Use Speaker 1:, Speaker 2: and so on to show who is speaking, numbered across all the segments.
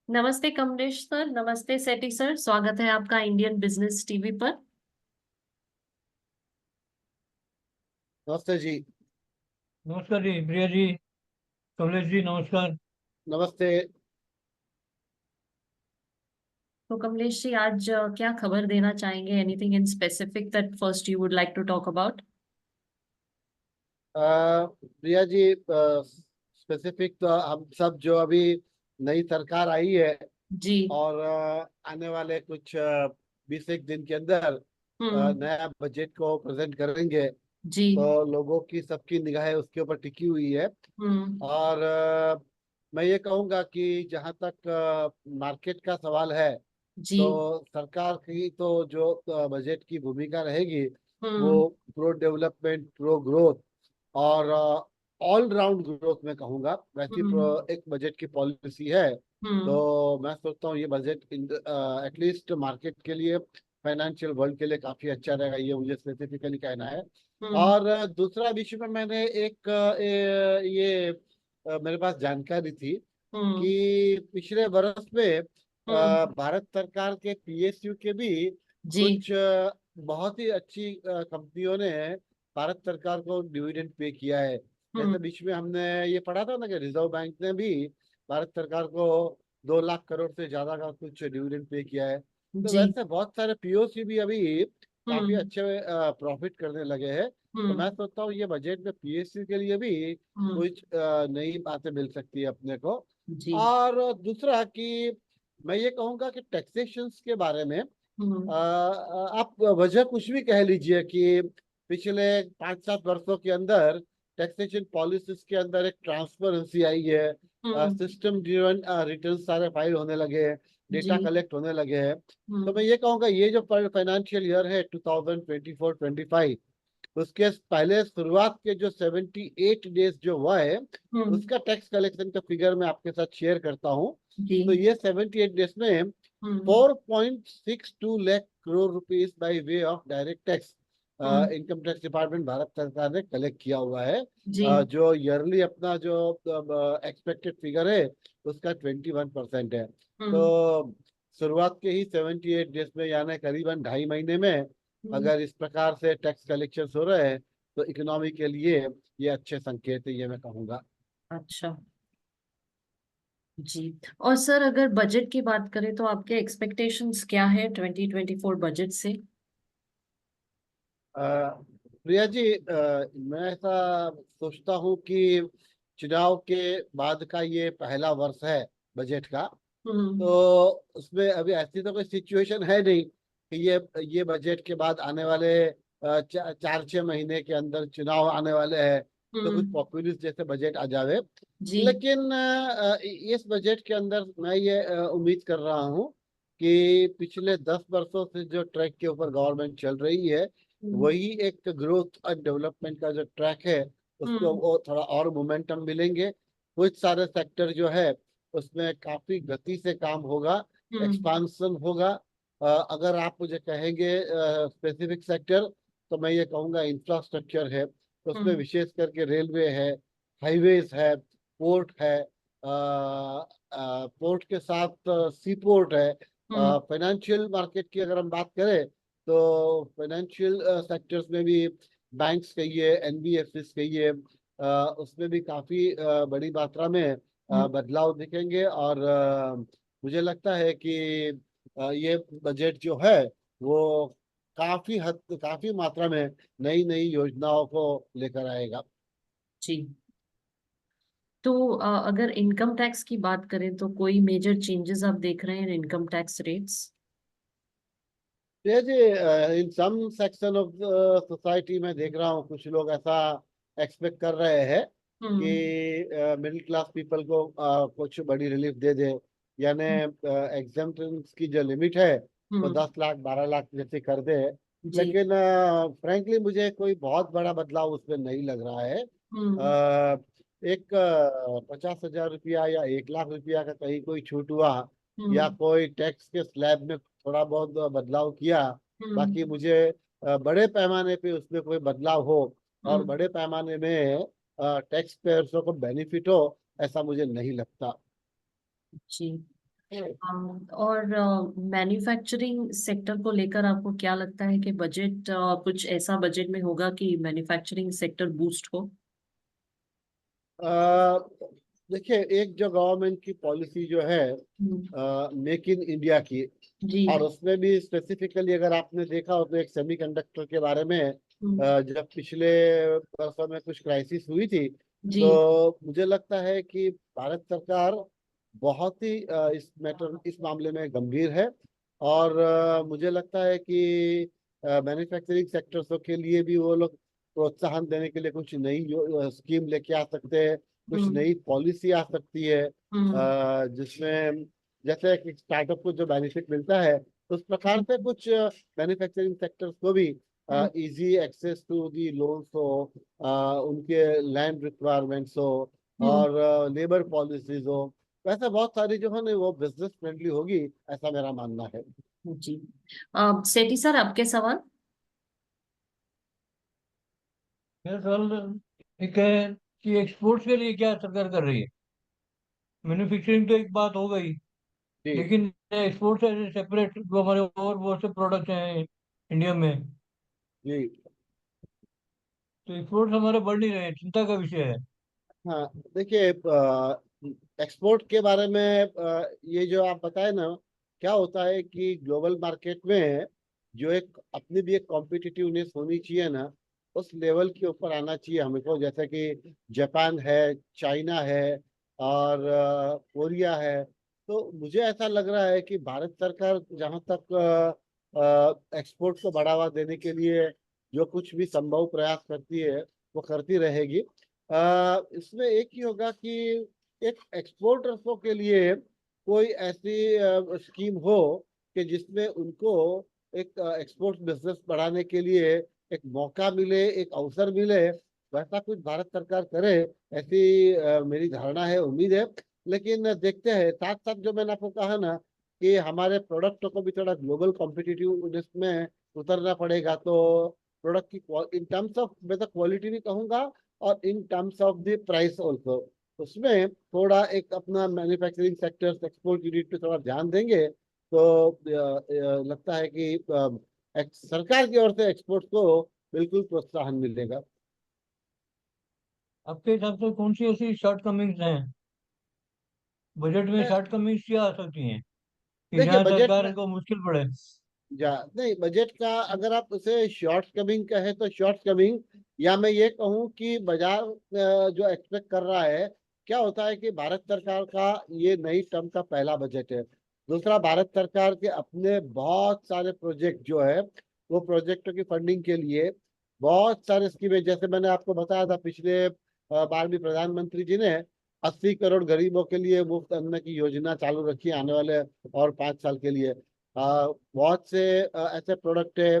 Speaker 1: नमस्ते कमलेश सर। नमस्ते सेठी सर। स्वागत है आपका इंडियन बिजनेस टीवी पर।
Speaker 2: नमस्ते जी।
Speaker 3: नमस्कार जी प्रिया जी। कमलेश जी नमस्कार।
Speaker 2: नमस्ते।
Speaker 1: तो कमलेश जी आज क्या खबर देना चाहेंगे? Anything in specific that first you would like to talk about?
Speaker 2: Priya ji, specific तो हम सब जो अभी नई सरकार आई है
Speaker 1: जी।
Speaker 2: और आने वाले कुछ 20 एक दिन के अंदर
Speaker 1: हम्म।
Speaker 2: नया बजट को प्रेजेंट करेंगे।
Speaker 1: जी।
Speaker 2: तो लोगों की सबकी निगाहें उसके ऊपर टिकी हुई है।
Speaker 1: हम्म।
Speaker 2: और मैं ये कहूँगा कि जहाँ तक मार्केट का सवाल है,
Speaker 1: जी।
Speaker 2: तो सरकार की तो जो बजट की भूमिका रहेगी वो
Speaker 1: हम्म।
Speaker 2: प्रो डेवलपमेंट, प्रो ग्रोथ और ऑल राउंड ग्रोथ में कहूँगा, वैसी
Speaker 1: हम्म।
Speaker 2: एक बजट की पॉलिसी है।
Speaker 1: हम्म।
Speaker 2: तो मैं सोचता हूँ ये बजट एटलीस्ट मार्केट के लिए, फाइनेंशियल वर्ल्ड के लिए काफी अच्छा रहेगा, ये मुझे स्पेसिफिकली कहना है।
Speaker 1: हम्म।
Speaker 2: और दूसरा विषय में मैंने एक ये मेरे पास जानकारी थी
Speaker 1: हम्म।
Speaker 2: कि पिछले वर्ष में
Speaker 1: हम्म।
Speaker 2: भारत सरकार के पीएसयू के भी
Speaker 1: जी।
Speaker 2: कुछ बहुत ही अच्छी कंपनियों ने भारत सरकार को डिविडेंड पे किया है। जैसे
Speaker 1: हम्म।
Speaker 2: बीच में हमने ये पढ़ा था ना कि रिजर्व बैंक ने भी भारत सरकार को 2 लाख करोड़ से ज्यादा का कुछ डिविडेंड पे किया है। तो
Speaker 1: जी।
Speaker 2: वैसे बहुत सारे पीओसी भी अभी काफी
Speaker 1: हम्म।
Speaker 2: अच्छे प्रॉफिट करने लगे हैं। तो
Speaker 1: हम्म।
Speaker 2: मैं सोचता हूँ ये बजट में पीएसयू के लिए भी
Speaker 1: हम्म।
Speaker 2: कुछ नई बातें मिल सकती है अपने को।
Speaker 1: जी।
Speaker 2: और दूसरा कि मैं ये कहूँगा कि टैक्सेशन के बारे में
Speaker 1: हम्म।
Speaker 2: आप वजह कुछ भी कह लीजिए कि पिछले 5 7 वर्षों के अंदर टैक्सेशन पॉलिसीज के अंदर एक ट्रांसपेरेंसी आई है।
Speaker 1: हम्म।
Speaker 2: सिस्टम ड्रिवन रिटर्न सारे फाइल होने लगे हैं,
Speaker 1: जी।
Speaker 2: डेटा कलेक्ट होने लगे हैं। तो मैं
Speaker 1: हम्म।
Speaker 2: ये कहूँगा ये जो फाइनेंशियल ईयर है 2024-25, उसके पहले शुरुआत के जो 78 डेज जो हुआ है,
Speaker 1: हम्म।
Speaker 2: उसका टैक्स कलेक्शन का फिगर मैं आपके साथ शेयर करता हूँ।
Speaker 1: जी।
Speaker 2: तो ये 78 डेज में
Speaker 1: हम्म।
Speaker 2: 4.62 lakh crore rupees by way of direct tax
Speaker 1: hmm.
Speaker 2: Income tax department Bharat सरकार ने कलेक्ट किया हुआ है।
Speaker 1: जी।
Speaker 2: जो ईयरली अपना जो एक्सपेक्टेड फिगर है उसका 21% है।
Speaker 1: हम्म।
Speaker 2: तो शुरुआत के ही 78 डेज में, यानी करीबन 2.5 महीने में
Speaker 1: हम्म।
Speaker 2: अगर इस प्रकार से टैक्स कलेक्शन हो रहे हैं तो इकोनॉमी के लिए ये अच्छे संकेत है, ये मैं कहूँगा।
Speaker 1: अच्छा। जी। और सर अगर बजट की बात करें तो आपके एक्सपेक्टेशंस क्या है 2024 बजट से?
Speaker 2: अ, प्रिया जी, मैं ऐसा सोचता हूँ कि चुनाव के बाद का ये पहला वर्ष है बजट का।
Speaker 1: हम्म।
Speaker 2: तो उसमें अभी ऐसी तो कोई सिचुएशन है नहीं कि ये बजट के बाद आने वाले 4 6 महीने के अंदर चुनाव आने वाले हैं तो कुछ
Speaker 1: हम्म।
Speaker 2: पॉपुलिस्ट जैसे बजट आ जावे।
Speaker 1: जी।
Speaker 2: लेकिन इस बजट के अंदर मैं ये उम्मीद कर रहा हूँ कि पिछले 10 वर्षों से जो ट्रैक के ऊपर गवर्नमेंट चल रही है,
Speaker 1: हम्म।
Speaker 2: वही एक ग्रोथ और डेवलपमेंट का जो ट्रैक है उसको
Speaker 1: हम्म।
Speaker 2: वो थोड़ा और मोमेंटम मिलेंगे। कुछ सारे सेक्टर जो है उसमें काफी गति से काम होगा,
Speaker 1: हम्म।
Speaker 2: एक्सपांशन होगा। अगर आप मुझे कहेंगे स्पेसिफिक सेक्टर, तो मैं ये कहूँगा इंफ्रास्ट्रक्चर है, उसमें
Speaker 1: हम्म।
Speaker 2: विशेष करके रेलवे है, हाईवेज है, पोर्ट है, पोर्ट के साथ सी पोर्ट है।
Speaker 1: हम्म।
Speaker 2: फाइनेंशियल मार्केट की अगर हम बात करें तो फाइनेंशियल सेक्टर्स में भी बैंक्स कहिए, एनबीएफसी कहिए, उसमें भी काफी बड़ी मात्रा में
Speaker 1: हम्म।
Speaker 2: बदलाव दिखेंगे। और मुझे लगता है कि ये बजट जो है वो काफी मात्रा में नई नई योजनाओं को लेकर आएगा।
Speaker 1: जी। तो अगर इनकम टैक्स की बात करें तो कोई मेजर चेंजेस आप देख रहे हैं इनकम टैक्स रेट्स?
Speaker 2: ये जी, इन सम सेक्शन ऑफ सोसाइटी में देख रहा हूँ कुछ लोग ऐसा एक्सपेक्ट कर रहे हैं
Speaker 1: हम्म।
Speaker 2: कि मिडिल क्लास पीपल को कुछ बड़ी रिलीफ दे दे, यानी एग्जाम्पशन की जो लिमिट है वो
Speaker 1: हम्म।
Speaker 2: 10 लाख 12 लाख जैसे कर दे।
Speaker 1: जी।
Speaker 2: लेकिन फ्रैंकली मुझे कोई बहुत बड़ा बदलाव उसमें नहीं लग रहा है।
Speaker 1: हम्म।
Speaker 2: एक 50,000 रुपया या 1 लाख रुपया का कहीं कोई छूट हुआ, या
Speaker 1: हम्म।
Speaker 2: कोई टैक्स के स्लैब में थोड़ा बहुत बदलाव किया, बाकी
Speaker 1: हम्म।
Speaker 2: मुझे बड़े पैमाने पे उसमें कोई बदलाव हो और
Speaker 1: हम्म।
Speaker 2: बड़े पैमाने में टैक्स पेयर्सों को बेनिफिट हो, ऐसा मुझे नहीं लगता।
Speaker 1: जी। और मैन्युफैक्चरिंग सेक्टर को लेकर आपको क्या लगता है कि बजट कुछ ऐसा बजट में होगा कि मैन्युफैक्चरिंग सेक्टर बूस्ट हो?
Speaker 2: अ, देखिए, एक जो गवर्नमेंट की पॉलिसी जो है मेक इन इंडिया की,
Speaker 1: जी।
Speaker 2: और उसमें भी स्पेसिफिकली अगर आपने देखा हो तो एक सेमीकंडक्टर के बारे में जब पिछले वर्षों में कुछ क्राइसिस हुई थी,
Speaker 1: जी।
Speaker 2: तो मुझे लगता है कि भारत सरकार बहुत ही इस मामले में गंभीर है। और मुझे लगता है कि मैन्युफैक्चरिंग सेक्टर्स के लिए भी वो लोग प्रोत्साहन देने के लिए कुछ नई स्कीम लेके आ सकते हैं, कुछ
Speaker 1: हम्म।
Speaker 2: नई पॉलिसी आ सकती है,
Speaker 1: हम्म।
Speaker 2: जिसमें जैसे कि स्टार्टअप को जो बेनिफिट मिलता है, उस प्रकार से कुछ मैन्युफैक्चरिंग सेक्टर्स को भी
Speaker 1: hmm.
Speaker 2: Easy access to the loans हो, उनके लैंड रिक्वायरमेंट्स हो,
Speaker 1: हम्म।
Speaker 2: और लेबर पॉलिसीज हो, वैसे बहुत सारी जो है ना वो बिजनेस फ्रेंडली होगी, ऐसा मेरा मानना है।
Speaker 1: जी। सेठी सर, आपके सवाल।
Speaker 3: मेरा सवाल एक है कि एक्सपोर्ट्स के लिए क्या सरकार कर रही है? मैन्युफैक्चरिंग तो एक बात हो गई,
Speaker 2: जी
Speaker 3: लेकिन एक्सपोर्ट्स ऐसे सेपरेट जो हमारे और बहुत से प्रोडक्ट्स हैं इंडिया में,
Speaker 2: जी।
Speaker 3: तो एक्सपोर्ट्स हमारे बढ़ नहीं रहे, चिंता का विषय है।
Speaker 2: हाँ, देखिए, एक्सपोर्ट के बारे में ये जो आप बताए ना, क्या होता है कि ग्लोबल मार्केट में जो एक अपनी भी एक कॉम्पिटिटिवनेस होनी चाहिए ना, उस लेवल के ऊपर आना चाहिए हमको। जैसे कि जापान है, चाइना है, और कोरिया है। तो मुझे ऐसा लग रहा है कि भारत सरकार जहाँ तक एक्सपोर्ट को बढ़ावा देने के लिए जो कुछ भी संभव प्रयास करती है, वो करती रहेगी। इसमें एक ही होगा कि एक एक्सपोर्टर्सों के लिए कोई ऐसी स्कीम हो कि जिसमें उनको एक एक्सपोर्ट बिजनेस बढ़ाने के लिए एक मौका मिले, एक अवसर मिले। वैसा कुछ भारत सरकार करे, ऐसी मेरी धारणा है, उम्मीद है। लेकिन देखते हैं, साथ साथ जो मैंने आपको कहा ना कि हमारे प्रोडक्ट को भी थोड़ा ग्लोबल कॉम्पिटिटिवनेस में उतरना पड़ेगा। तो प्रोडक्ट की इन टर्म्स ऑफ, मैं तो क्वालिटी भी कहूंगा, और in terms of the price also, उसमें थोड़ा एक अपना मैन्युफैक्चरिंग सेक्टर एक्सपोर्ट यूनिट पे थोड़ा ध्यान देंगे तो लगता है कि सरकार की ओर से एक्सपोर्ट को बिल्कुल प्रोत्साहन मिलेगा।
Speaker 3: आपके हिसाब से कौन सी ऐसी शॉर्ट कमिंग्स हैं बजट में, शॉर्ट कमिंग्स क्या आ सकती हैं कि
Speaker 2: देखिए,
Speaker 3: जहाँ
Speaker 2: बजट में
Speaker 3: सरकार को मुश्किल पड़े?
Speaker 2: जा नहीं, बजट का अगर आप उसे शॉर्ट कमिंग कहे तो शॉर्ट कमिंग, या मैं ये कहूँ कि बाजार जो एक्सपेक्ट कर रहा है, क्या होता है कि भारत सरकार का ये नई टर्म का पहला बजट है। दूसरा, भारत सरकार के अपने बहुत सारे प्रोजेक्ट जो है, वो प्रोजेक्टों की फंडिंग के लिए बहुत सारे स्कीमें, जैसे मैंने आपको बताया था पिछले बार भी प्रधानमंत्री जी ने 80 करोड़ गरीबों के लिए मुफ्त अन्न की योजना चालू रखी है आने वाले और 5 साल के लिए। बहुत से ऐसे प्रोडक्ट है,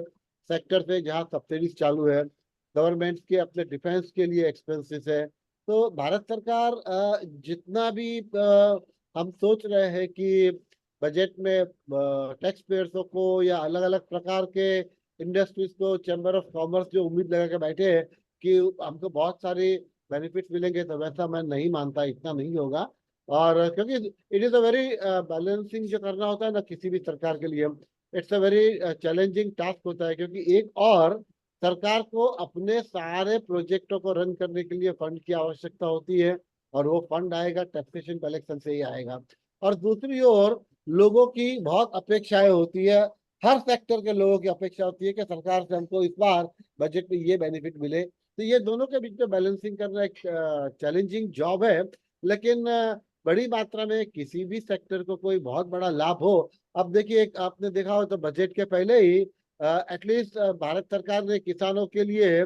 Speaker 2: सेक्टर है जहाँ सब्सिडीज चालू है। गवर्नमेंट के अपने डिफेंस के लिए एक्सपेंसेस है। तो भारत सरकार जितना भी हम सोच रहे हैं कि बजट में टैक्स पेयर्सों को या अलग अलग प्रकार के इंडस्ट्रीज को, चैम्बर ऑफ कॉमर्स जो उम्मीद लगा के बैठे हैं कि हमको बहुत सारे बेनिफिट्स मिलेंगे, तो वैसा मैं नहीं मानता, इतना नहीं होगा। और क्योंकि it is a very balancing जो करना होता है ना किसी भी सरकार के लिए, it's a very challenging task होता है, क्योंकि एक और सरकार को अपने सारे प्रोजेक्टों को रन करने के लिए फंड की आवश्यकता होती है, और वो फंड आएगा टैक्सेशन कलेक्शन से ही आएगा। और दूसरी ओर लोगों की बहुत अपेक्षाएं होती है, हर सेक्टर के लोगों की अपेक्षा होती है कि सरकार से हमको इस बार बजट में ये बेनिफिट मिले। तो ये दोनों के बीच में बैलेंसिंग करना एक चैलेंजिंग जॉब है। लेकिन बड़ी मात्रा में किसी भी सेक्टर को कोई बहुत बड़ा लाभ हो। अब देखिए, एक आपने देखा हो तो बजट के पहले ही एटलीस्ट भारत सरकार ने किसानों के लिए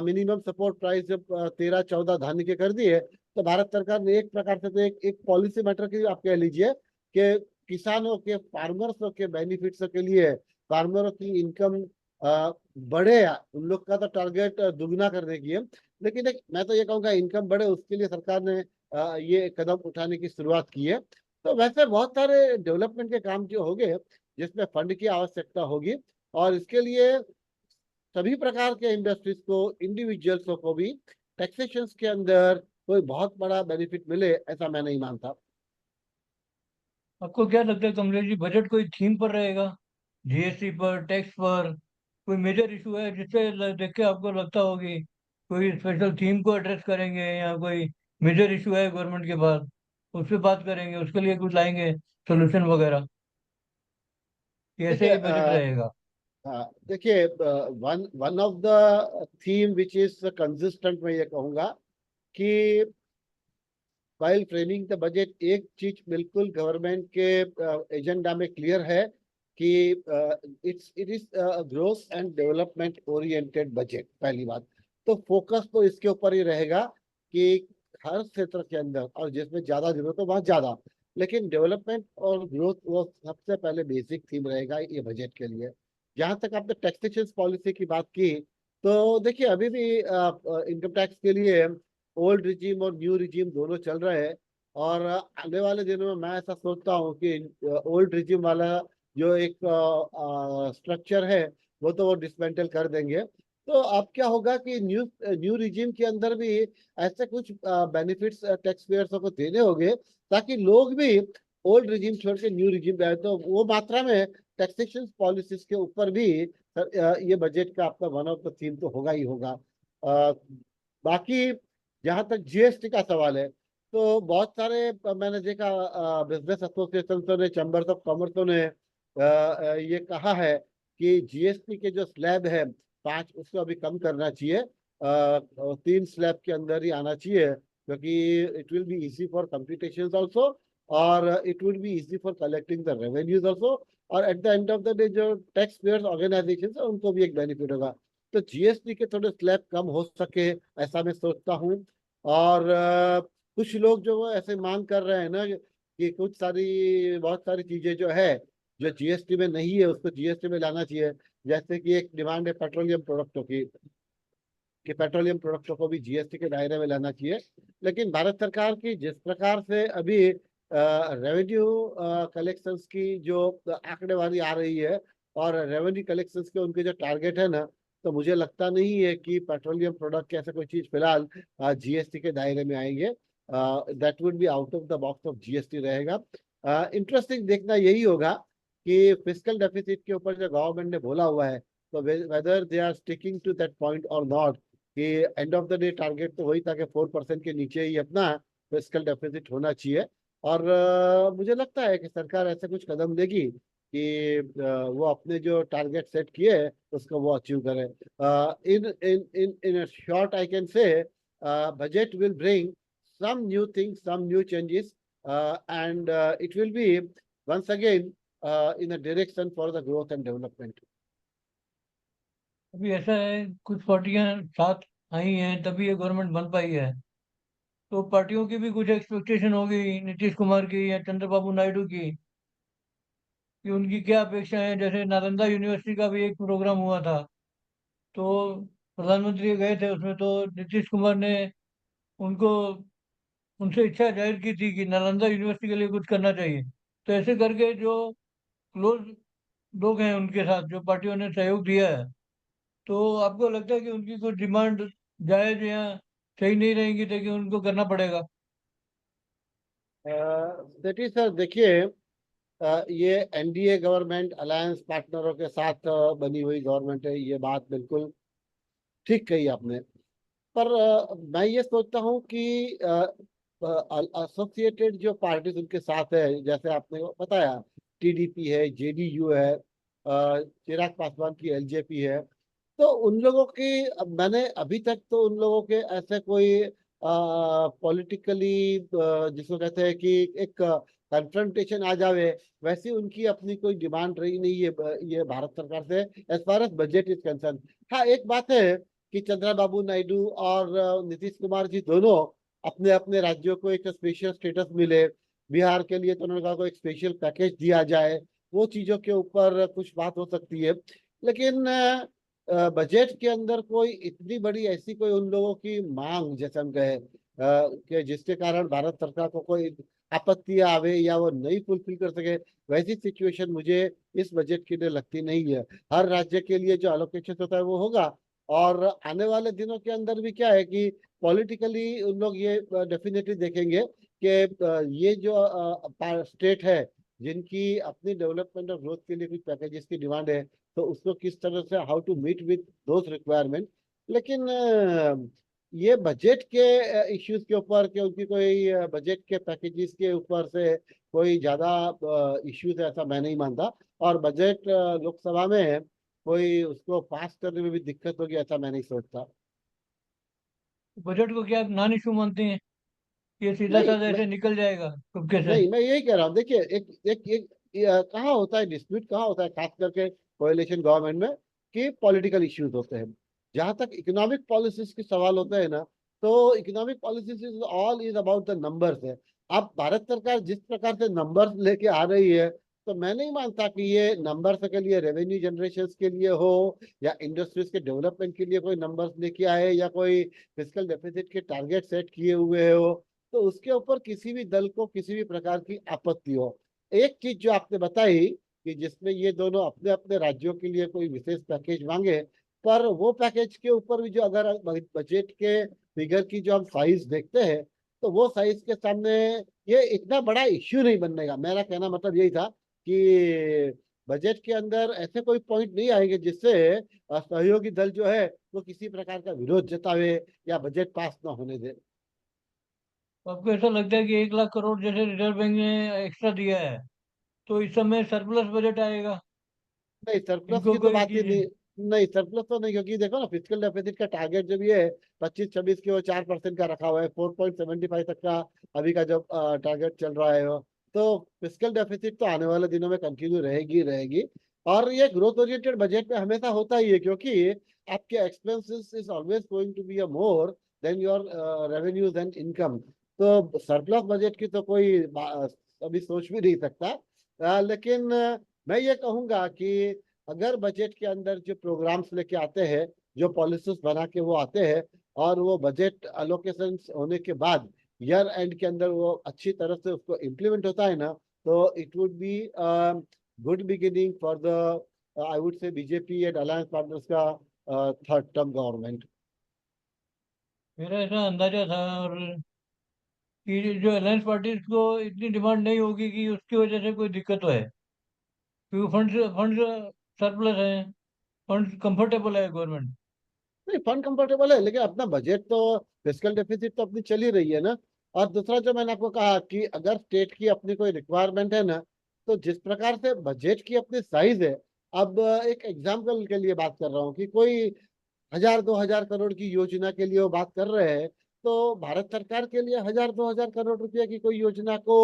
Speaker 2: मिनिमम सपोर्ट प्राइस जब 13-14 धान्य के कर दिए, तो भारत सरकार ने एक प्रकार से तो एक पॉलिसी मैटर की आप कह लीजिए कि किसानों के, फार्मर्स के बेनिफिट्स के लिए, फार्मरों की इनकम बढ़े, उन लोग का तो टारगेट दुगना करने की है। लेकिन मैं तो ये कहूँगा इनकम बढ़े, उसके लिए सरकार ने ये कदम उठाने की शुरुआत की है। तो वैसे बहुत सारे डेवलपमेंट के काम जो होंगे जिसमें फंड की आवश्यकता होगी, और इसके लिए सभी प्रकार के इंडस्ट्रीज को, इंडिविजुअल्स को भी टैक्सेशन के अंदर कोई बहुत बड़ा बेनिफिट मिले, ऐसा मैं नहीं मानता।
Speaker 3: आपको क्या लगता है कमलेश जी, बजट कोई थीम पर रहेगा? जीएसटी पर, टैक्स पर? कोई मेजर इशू है जिससे देख के आपको लगता होगी कोई स्पेशल थीम को एड्रेस करेंगे, या कोई मेजर इशू है गवर्नमेंट के पास उस पर बात करेंगे, उसके लिए कुछ लाएंगे सोल्यूशन वगैरह? ये ऐसे
Speaker 2: देखिए
Speaker 3: ही बजट रहेगा?
Speaker 2: देखिए, one one of the theme which is consistent, मैं ये कहूंगा कि वाइल फ्रेमिंग द बजट, एक चीज बिल्कुल गवर्नमेंट के एजेंडा में क्लियर है कि it is growth and development oriented budget. पहली बात तो फोकस तो इसके ऊपर ही रहेगा कि हर क्षेत्र के अंदर, और जिसमें ज्यादा जरूरत हो वहां ज्यादा, लेकिन डेवलपमेंट और ग्रोथ वो सबसे पहले बेसिक थीम रहेगा ये बजट के लिए। जहां तक आपने टैक्सेशन पॉलिसी की बात की, तो देखिए अभी भी इनकम टैक्स के लिए ओल्ड रिजीम और न्यू रिजीम दोनों चल रहे हैं। और आने वाले दिनों में मैं ऐसा सोचता हूँ कि ओल्ड रिजीम वाला जो एक स्ट्रक्चर है वो डिसमेंटल कर देंगे। तो अब क्या होगा कि न्यू न्यू रिजीम के अंदर भी ऐसे कुछ बेनिफिट्स टैक्स पेयर्स को देने होंगे, ताकि लोग भी ओल्ड रिजीम छोड़ के न्यू रिजीम पे आए। तो वो मात्रा में टैक्सेशन पॉलिसीज के ऊपर भी ये बजट का आपका वन ऑफ द थीम तो होगा ही होगा। अ, बाकी जहां तक जीएसटी का सवाल है, तो बहुत सारे मैंने देखा बिजनेस एसोसिएशन ने, चैम्बर्स ऑफ कॉमर्स ने ये कहा है कि जीएसटी के जो स्लैब है 5, उसको अभी कम करना चाहिए, 3 स्लैब के अंदर ही आना चाहिए, क्योंकि it will be easy for computation also, और it will be easy for collecting the revenues also, और at the end of the day जो टैक्स पेयर्स ऑर्गेनाइजेशन है उनको भी एक बेनिफिट होगा। तो जीएसटी के थोड़े स्लैब कम हो सके, ऐसा मैं सोचता हूँ। और कुछ लोग जो ऐसे मांग कर रहे हैं ना कि कुछ सारी बहुत सारी चीजें जो है जो जीएसटी में नहीं है उसको जीएसटी में लाना चाहिए। जैसे कि एक डिमांड है पेट्रोलियम प्रोडक्टों की, कि पेट्रोलियम प्रोडक्टों को भी जीएसटी के दायरे में लाना चाहिए। लेकिन भारत सरकार की जिस प्रकार से अभी रेवेन्यू कलेक्शंस की जो आंकड़ेवारी आ रही है, और रेवेन्यू कलेक्शंस के उनके जो टारगेट है ना, तो मुझे लगता नहीं है कि पेट्रोलियम प्रोडक्ट के ऐसा कोई चीज फिलहाल जीएसटी के दायरे में आएंगे। That would be out of the box of GST रहेगा। इंटरेस्टिंग देखना यही होगा कि फिस्कल डेफिसिट के ऊपर जो गवर्नमेंट ने बोला हुआ है, तो whether they are sticking to that point और नॉट, कि end of the day target तो वही था कि 4% के नीचे ही अपना फिस्कल डेफिसिट होना चाहिए। और मुझे लगता है कि सरकार ऐसे कुछ कदम लेगी कि वो अपने जो टारगेट सेट किए हैं उसको वो अचीव करे। In in in in short I can say budget will bring some new things, some new changes, and it will be once again in a direction for the growth and development.
Speaker 3: अभी ऐसा है, कुछ पार्टियां साथ आई हैं तभी ये government बन पाई है। तो पार्टियों की भी कुछ एक्सपेक्टेशन होगी, नीतीश कुमार की या चंद्रबाबू नायडू की, कि उनकी क्या अपेक्षा है। जैसे नालंदा यूनिवर्सिटी का भी एक प्रोग्राम हुआ था, तो प्रधानमंत्री गए थे उसमें, तो नीतीश कुमार ने उनको उनसे इच्छा जाहिर की थी कि नालंदा यूनिवर्सिटी के लिए कुछ करना चाहिए। तो ऐसे करके जो क्लोज लोग हैं उनके साथ, जो पार्टियों ने सहयोग दिया है, तो आपको लगता है कि उनकी कुछ डिमांड जायज या सही नहीं रहेंगी, लेकिन उनको करना पड़ेगा?
Speaker 2: सेठी सर देखिए, ये एनडीए गवर्नमेंट अलायंस पार्टनरों के साथ बनी हुई गवर्नमेंट है, ये बात बिल्कुल ठीक कही आपने। पर मैं ये सोचता हूँ कि एसोसिएटेड जो पार्टीज उनके साथ है, जैसे आपने बताया टीडीपी है, जेडीयू है, चिराग पासवान की एलजेपी है, तो उन लोगों की मैंने अभी तक तो उन लोगों के ऐसे कोई पॉलिटिकली जिसको कहते हैं कि एक कन्फ्रंटेशन आ जावे, वैसी उनकी अपनी कोई डिमांड रही नहीं है ये भारत सरकार से, as far as budget is concern. हाँ, एक बात है कि चंद्रबाबू नायडू और नीतीश कुमार जी दोनों अपने अपने राज्यों को एक स्पेशल स्टेटस मिले। बिहार के लिए तो उन्होंने कहा को एक स्पेशल पैकेज दिया जाए, वो चीजों के ऊपर कुछ बात हो सकती है। लेकिन बजट के अंदर कोई इतनी बड़ी ऐसी कोई उन लोगों की मांग, जैसे हम कहे कि जिसके कारण भारत सरकार को कोई आपत्ति आवे या वो नहीं फुलफिल कर सके, वैसी सिचुएशन मुझे इस बजट के लिए लगती नहीं है। हर राज्य के लिए जो एलोकेशन होता है वो होगा। और आने वाले दिनों के अंदर भी क्या है कि पॉलिटिकली उन लोग ये डेफिनेटली देखेंगे कि ये जो स्टेट है जिनकी अपनी डेवलपमेंट और ग्रोथ के लिए कुछ पैकेजेस की डिमांड है, तो उसको किस तरह से how to meet with those requirement. लेकिन ये बजट के इश्यूज के ऊपर कि उनकी कोई बजट के पैकेजेस के ऊपर से कोई ज्यादा इश्यूज है ऐसा मैं नहीं मानता। और बजट लोकसभा में कोई उसको पास करने में भी दिक्कत होगी ऐसा मैं नहीं सोचता।
Speaker 3: बजट को क्या आप नॉन इशू मानते हैं? ये सीधा
Speaker 2: नहीं
Speaker 3: साधा
Speaker 2: मैं
Speaker 3: ऐसे निकल जाएगा चुपके से?
Speaker 2: नहीं मैं यही कह रहा हूँ। देखिए एक एक एक कहाँ होता है डिस्प्यूट, कहाँ होता है खास करके कोalition गवर्नमेंट में, कि पॉलिटिकल इश्यूज होते हैं। जहां तक इकोनॉमिक पॉलिसीज के सवाल होते हैं ना, तो economic policies is all is about the numbers है। अब भारत सरकार जिस प्रकार से नंबर्स लेके आ रही है, तो मैं नहीं मानता कि ये नंबर्स के लिए रेवेन्यू जनरेशन के लिए हो या इंडस्ट्रीज के डेवलपमेंट के लिए कोई नंबर्स लेके आए या कोई फिजिकल डेफिसिट के टारगेट सेट किए हुए हो, तो उसके ऊपर किसी भी दल को किसी भी प्रकार की आपत्ति हो। एक चीज जो आपने बताई कि जिसमें ये दोनों अपने अपने राज्यों के लिए कोई विशेष पैकेज मांगे, पर वो पैकेज के ऊपर भी जो अगर बजट के फिगर की जो हम साइज देखते हैं, तो वो साइज के सामने ये इतना बड़ा इश्यू नहीं बनने का। मेरा कहना मतलब यही था कि बजट के अंदर ऐसे कोई पॉइंट नहीं आएंगे जिससे सहयोगी दल जो है वो किसी प्रकार का विरोध जतावे या बजट पास ना होने दे।
Speaker 3: तो आपको ऐसा लगता है कि 1 लाख करोड़ जैसे रिजर्व बैंक ने एक्स्ट्रा दिया है, तो इस समय सरप्लस बजट आएगा?
Speaker 2: नहीं सरप्लस
Speaker 3: इनको
Speaker 2: की तो
Speaker 3: कोई
Speaker 2: बात ही
Speaker 3: चीज?
Speaker 2: नहीं। नहीं सरप्लस तो नहीं, क्योंकि देखो ना फिजिकल डेफिसिट का टारगेट जो भी है 25-26 की, वो 4% का रखा हुआ है। 4.75 तक का अभी का जो टारगेट चल रहा है वो, तो फिजिकल डेफिसिट तो आने वाले दिनों में कंटिन्यू रहेगी रहेगी। और ये ग्रोथ ओरिएंटेड बजट में हमेशा होता ही है, क्योंकि आपके expenses is always going to be a more than your revenues and income. तो सरप्लस बजट की तो कोई अभी सोच भी नहीं सकता। लेकिन मैं ये कहूंगा कि अगर बजट के अंदर जो प्रोग्राम्स लेके आते हैं, जो पॉलिसीज बना के वो आते हैं, और वो बजट अलोकेशन होने के बाद ईयर एंड के अंदर वो अच्छी तरह से उसको इम्प्लीमेंट होता है ना, तो it would be good beginning for the I would say BJP and alliance partners का थर्ड टर्म गवर्नमेंट।
Speaker 3: मेरा ऐसा अंदाजा था। और कि जो अलायंस पार्टी को इतनी डिमांड नहीं होगी कि उसकी वजह से कोई दिक्कत है, क्योंकि फंड्स फंड्स सरप्लस है, फंड्स कंफर्टेबल है गवर्नमेंट।
Speaker 2: नहीं फंड कंफर्टेबल है, लेकिन अपना बजट तो फिजिकल डेफिसिट तो अपनी चल ही रही है ना। और दूसरा जो मैंने आपको कहा कि अगर स्टेट की अपनी कोई रिक्वायरमेंट है ना, तो जिस प्रकार से बजट की अपनी साइज है, अब एक एग्जाम्पल के लिए बात कर रहा हूँ कि कोई 1000-2000 करोड़ की योजना के लिए वो बात कर रहे हैं, तो भारत सरकार के लिए 1000-2000 करोड़ रुपया की कोई योजना को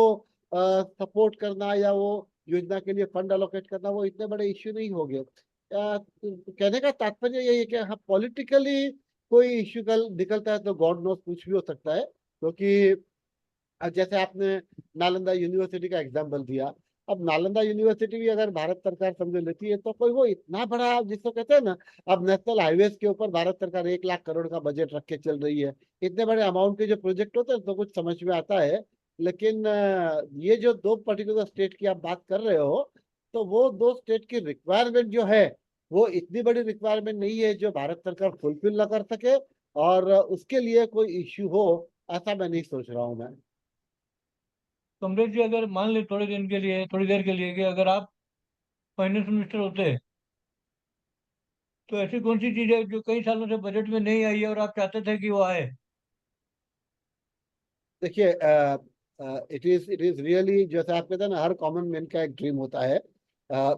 Speaker 2: सपोर्ट करना या वो योजना के लिए फंड अलोकेट करना वो इतने बड़े इश्यू नहीं हो गए। कहने का तात्पर्य यही है कि हाँ पॉलिटिकली कोई इश्यू कल निकलता है तो गॉड नोस कुछ भी हो सकता है। क्योंकि अब जैसे आपने नालंदा यूनिवर्सिटी का एग्जाम्पल दिया, अब नालंदा यूनिवर्सिटी भी अगर भारत सरकार समझ लेती है, तो कोई वो इतना बड़ा जिसको कहते हैं ना, अब नेशनल हाईवेज के ऊपर भारत सरकार 1 लाख करोड़ का बजट रख के चल रही है। इतने बड़े अमाउंट के जो प्रोजेक्ट होते हैं तो कुछ समझ में आता है। लेकिन ये जो दो पर्टिकुलर स्टेट की आप बात कर रहे हो, तो वो दो स्टेट की रिक्वायरमेंट जो है वो इतनी बड़ी रिक्वायरमेंट नहीं है जो भारत सरकार फुलफिल ना कर सके, और उसके लिए कोई इश्यू हो ऐसा मैं नहीं सोच रहा हूँ मैं।
Speaker 3: कमलेश जी, अगर मान ले थोड़े दिन के लिए, थोड़ी देर के लिए, कि अगर आप फाइनेंस मिनिस्टर होते, तो ऐसी कौन सी चीज है जो कई सालों से बजट में नहीं आई है और आप चाहते थे कि वो आए?
Speaker 2: देखिए इट इज रियली, जैसे आप कहते हैं ना, हर कॉमन मैन का एक ड्रीम होता है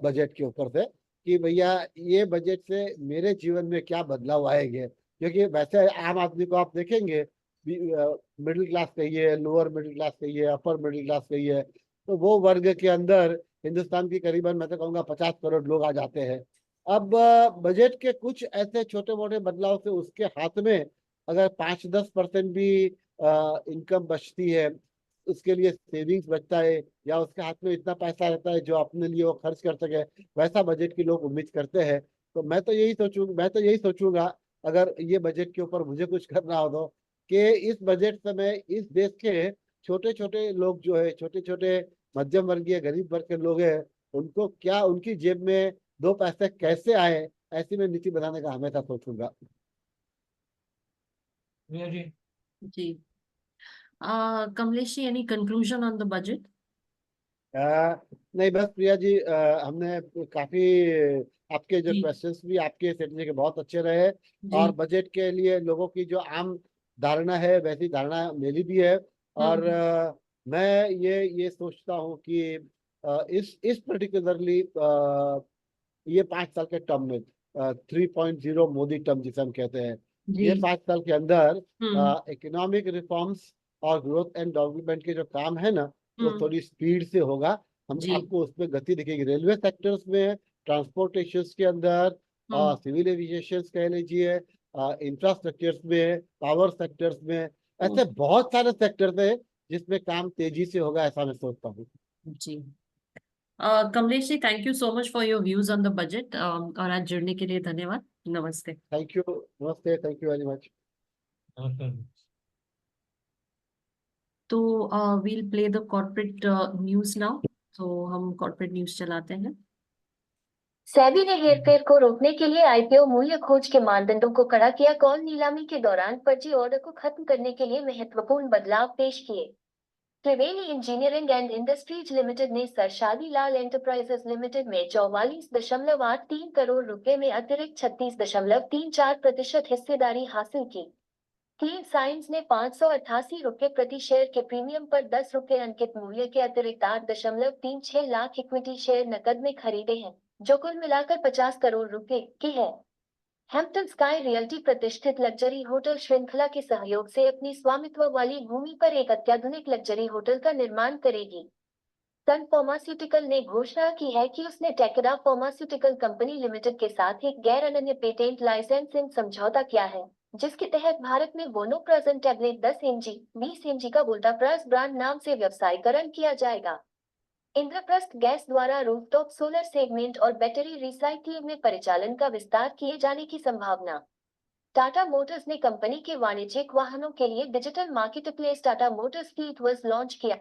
Speaker 2: बजट के ऊपर से, कि भैया ये बजट से मेरे जीवन में क्या बदलाव आएंगे। क्योंकि वैसे आम आदमी को आप देखेंगे, मिडिल क्लास कहिए, लोअर मिडिल क्लास कहिए, अपर मिडिल क्लास कहिए, तो वो वर्ग के अंदर हिंदुस्तान की करीबन मैं तो कहूँगा 50 करोड़ लोग आ जाते हैं। अब बजट के कुछ ऐसे छोटे मोटे बदलाव से उसके हाथ में अगर 5-10% भी इनकम बचती है, उसके लिए सेविंग्स बचता है, या उसके हाथ में इतना पैसा रहता है जो अपने लिए वो खर्च कर सके, वैसा बजट की लोग उम्मीद करते हैं। तो मैं तो यही सोचूंगा अगर ये बजट के ऊपर मुझे कुछ करना हो, तो कि इस बजट से मैं इस देश के छोटे छोटे लोग जो है, छोटे छोटे मध्यम वर्गीय गरीब वर्ग के लोग हैं, उनको क्या, उनकी जेब में दो पैसे कैसे आए, ऐसी मैं नीति बनाने का हमेशा सोचूंगा।
Speaker 3: भैया जी।
Speaker 1: जी। Kamlesh ji, any conclusion on the budget?
Speaker 2: नहीं, बस प्रिया जी, हमने काफी आपके जो
Speaker 1: जी
Speaker 2: क्वेश्चंस भी आपके सेटने के बहुत अच्छे रहे।
Speaker 1: जी।
Speaker 2: और बजट के लिए लोगों की जो आम धारणा है वैसी धारणा मेरी भी है। और मैं ये सोचता हूँ कि इस पर्टिकुलरली ये 5 साल के टर्म में 3.0 मोदी टर्म जिसे हम कहते हैं,
Speaker 1: जी।
Speaker 2: ये 5 साल के अंदर
Speaker 1: हम्म
Speaker 2: इकोनॉमिक रिफॉर्म्स और ग्रोथ एंड डेवलपमेंट के जो काम है ना, वो
Speaker 1: हम्म।
Speaker 2: थोड़ी स्पीड से होगा। हम
Speaker 1: जी।
Speaker 2: आपको उसमें गति दिखेगी, रेलवे सेक्टर्स में, ट्रांसपोर्टेशन के अंदर, सिविल एविएशन कह लीजिए, इंफ्रास्ट्रक्चर्स में, पावर सेक्टर्स में, ऐसे बहुत सारे सेक्टर्स है जिसमें काम तेजी से होगा, ऐसा मैं सोचता हूँ।
Speaker 1: जी। Kamlesh ji, thank you so much for your views on the budget, और आज जुड़ने के लिए धन्यवाद। नमस्ते।
Speaker 2: थैंक यू, नमस्ते, थैंक यू वेरी मच।
Speaker 3: नमस्कार।
Speaker 1: तो we'll play the corporate news now. तो हम कॉर्पोरेट न्यूज चलाते हैं।
Speaker 4: सेबी ने हेरफेर को रोकने के लिए आईपीओ मूल्य खोज के मानदंडों को कड़ा किया। कॉल नीलामी के दौरान फर्जी ऑर्डर को खत्म करने के लिए महत्वपूर्ण बदलाव पेश किए। त्रिवेणी इंजीनियरिंग एंड इंडस्ट्रीज लिमिटेड ने सरशादी लाल एंटरप्राइजेस लिमिटेड में 44.83 करोड़ रुपए में अतिरिक्त 36.34% हिस्सेदारी हासिल की। क्लीन साइंस ने 588 रुपए प्रति शेयर के प्रीमियम पर 10 रुपए अंकित मूल्य के अतिरिक्त 8.36 लाख इक्विटी शेयर नकद में खरीदे हैं, जो कुल मिलाकर 50 करोड़ रुपए की है। हैम्पटन स्काई रियल्टी प्रतिष्ठित लग्जरी होटल श्रृंखला के सहयोग से अपनी स्वामित्व वाली भूमि पर एक अत्याधुनिक लग्जरी होटल का निर्माण करेगी। सन फार्मास्यूटिकल ने घोषणा की है कि उसने टेकेडा फार्मास्यूटिकल कंपनी लिमिटेड के साथ एक गैर अनन्य पेटेंट लाइसेंसिंग समझौता किया है, जिसके तहत भारत में वोनोप्राजन टैबलेट 10 mg 20 mg का वोल्टाप्राज ब्रांड नाम से व्यवसायीकरण किया जाएगा। इंद्रप्रस्थ गैस द्वारा रूफटॉप सोलर सेगमेंट और बैटरी रिसाइक्लिंग में परिचालन का विस्तार किए जाने की संभावना। टाटा मोटर्स ने कंपनी के वाणिज्यिक वाहनों के लिए digital marketplace Tata Motors fleet verse launch किया।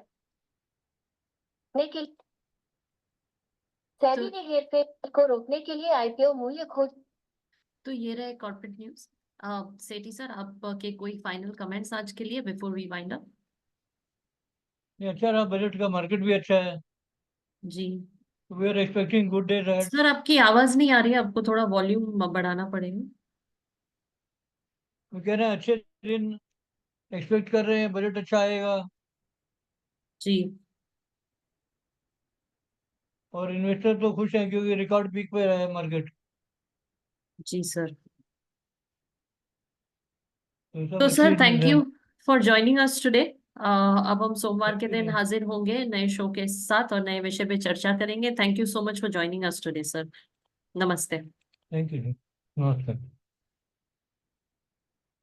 Speaker 4: सेबी ने हेरफेर को रोकने के लिए आईपीओ मूल्य खोज।
Speaker 1: तो ये रहे कॉर्पोरेट न्यूज। सेठी सर, आपके कोई फाइनल कमेंट्स आज के लिए बिफोर वी वाइंड अप?
Speaker 3: ये अच्छा रहा, बजट का मार्केट भी अच्छा है।
Speaker 1: जी
Speaker 3: we are expecting good days ahead.
Speaker 1: Sir, आपकी आवाज नहीं आ रही है, आपको थोड़ा वॉल्यूम बढ़ाना पड़ेगा।
Speaker 3: वो कह रहे हैं अच्छे दिन एक्सपेक्ट कर रहे हैं, बजट अच्छा आएगा
Speaker 1: जी
Speaker 3: और इन्वेस्टर तो खुश हैं क्योंकि रिकॉर्ड पीक पे रहा है मार्केट।
Speaker 1: जी सर।
Speaker 3: तो सब
Speaker 1: तो सर,
Speaker 3: अच्छी न्यूज
Speaker 1: थैंक
Speaker 3: है।
Speaker 1: You for joining us today. अब हम सोमवार के
Speaker 3: थैंक
Speaker 1: दिन
Speaker 3: यू,
Speaker 1: हाजिर होंगे नए शो के साथ और नए विषय पे चर्चा करेंगे। Thank you so much for joining us today sir. नमस्ते।
Speaker 3: थैंक यू, नमस्कार।